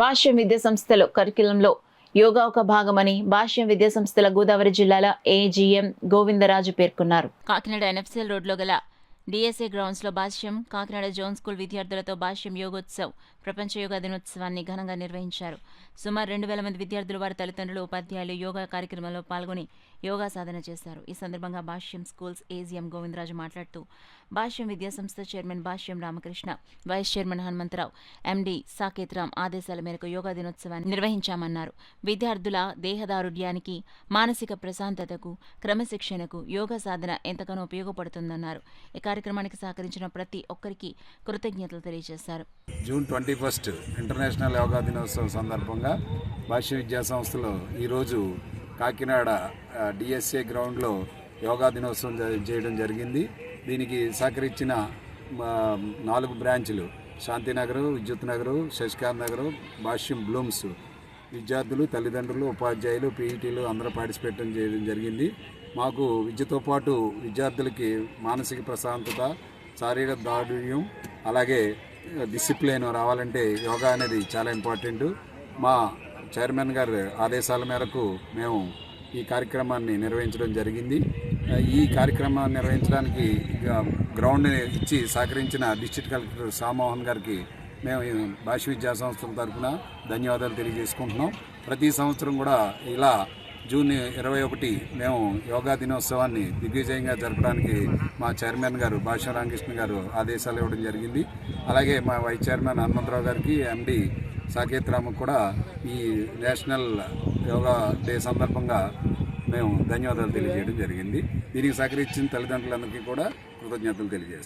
భాష్యం విద్యా సంస్థల కరికులంలో యోగా ఒక భాగమని భాష్యం విద్యా సంస్థల గోదావరి జిల్లాల ఏజీఎం గోవిందరాజు పేర్కొన్నారు. కాకినాడ ఎన్ఎఫ్సిఎల్ రోడ్లో గల డిఎస్ఏ గ్రౌండ్స్లో భాష్యం కాకినాడ జోన్ స్కూల్ విద్యార్థులతో భాష్యం యోగోత్సవ్ ప్రపంచ యోగా దినోత్సవాన్ని ఘనంగా నిర్వహించారు. సుమారు 2,000 మంది విద్యార్థులు, వారి తల్లిదండ్రులు, ఉపాధ్యాయులు యోగా కార్యక్రమంలో పాల్గొని యోగా సాధన చేశారు. ఈ సందర్భంగా భాష్యం స్కూల్స్ ఏజీఎం గోవిందరాజు మాట్లాడుతూ భాష్యం విద్యా సంస్థ chairman Bhashyam Ramakrishna, vice chairman Hanumantharao, MD Saketh Ram ఆదేశాల మేరకు యోగా దినోత్సవాన్ని నిర్వహించామన్నారు. విద్యార్థుల దేహదారుఢ్యానికి, మానసిక ప్రశాంతతకు, క్రమశిక్షణకు యోగా సాధన ఎంతగానో ఉపయోగపడుతుందన్నారు. ఈ కార్యక్రమానికి సహకరించిన ప్రతి ఒక్కరికి కృతజ్ఞతలు తెలియజేశారు. జూన్ 21 ఇంటర్నేషనల్ యోగా దినోత్సవం సందర్భంగా భాష్య విద్యా సంస్థలో ఈరోజు కాకినాడ డిఎస్ఏ గ్రౌండ్లో యోగా దినోత్సవం చేయడం జరిగింది. దీనికి సహకరించిన 4 బ్రాంచ్లు శాంతినగరు, విద్యుత్ నగరు, శశికాంత్ నగరు, భాష్యం బ్లూమ్స్ విద్యార్థులు, తల్లిదండ్రులు, ఉపాధ్యాయులు, పీఈటీలు అందరూ పార్టిసిపేట్ చేయడం జరిగింది. మాకు విద్యతో పాటు విద్యార్థులకి మానసిక ప్రశాంతత, శారీరక దారుఢ్యం, అలాగే డిసిప్లిన్ రావాలంటే యోగా అనేది చాలా ఇంపార్టెంట్. మా చైర్మన్ గారి ఆదేశాల మేరకు మేము ఈ కార్యక్రమాన్ని నిర్వహించడం జరిగింది. ఈ కార్యక్రమాన్ని నిర్వహించడానికి గ్రౌండ్ ఇచ్చి సహకరించిన డిస్ట్రిక్ట్ కలెక్టర్ సామోహన్ గారికి మేము భాష్య విద్యా సంస్థల తరఫున ధన్యవాదాలు తెలియజేసుకుంటున్నాం. ప్రతి సంవత్సరం కూడా ఇలా జూన్ 21 మేము యోగా దినోత్సవాన్ని దిగ్విజయంగా జరపడానికి మా చైర్మన్ గారు భాష్యం రామకృష్ణ గారు ఆదేశాలు ఇవ్వడం జరిగింది. అలాగే మా వైస్ చైర్మన్ హనుమంతరావు గారికి, ఎండీ సాకేత్ రామ్ కూడా ఈ నేషనల్ యోగా డే సందర్భంగా మేము ధన్యవాదాలు తెలియజేయడం జరిగింది. దీనికి సహకరించిన తల్లిదండ్రులందరికీ కూడా కృతజ్ఞతలు తెలియజేస్తాం.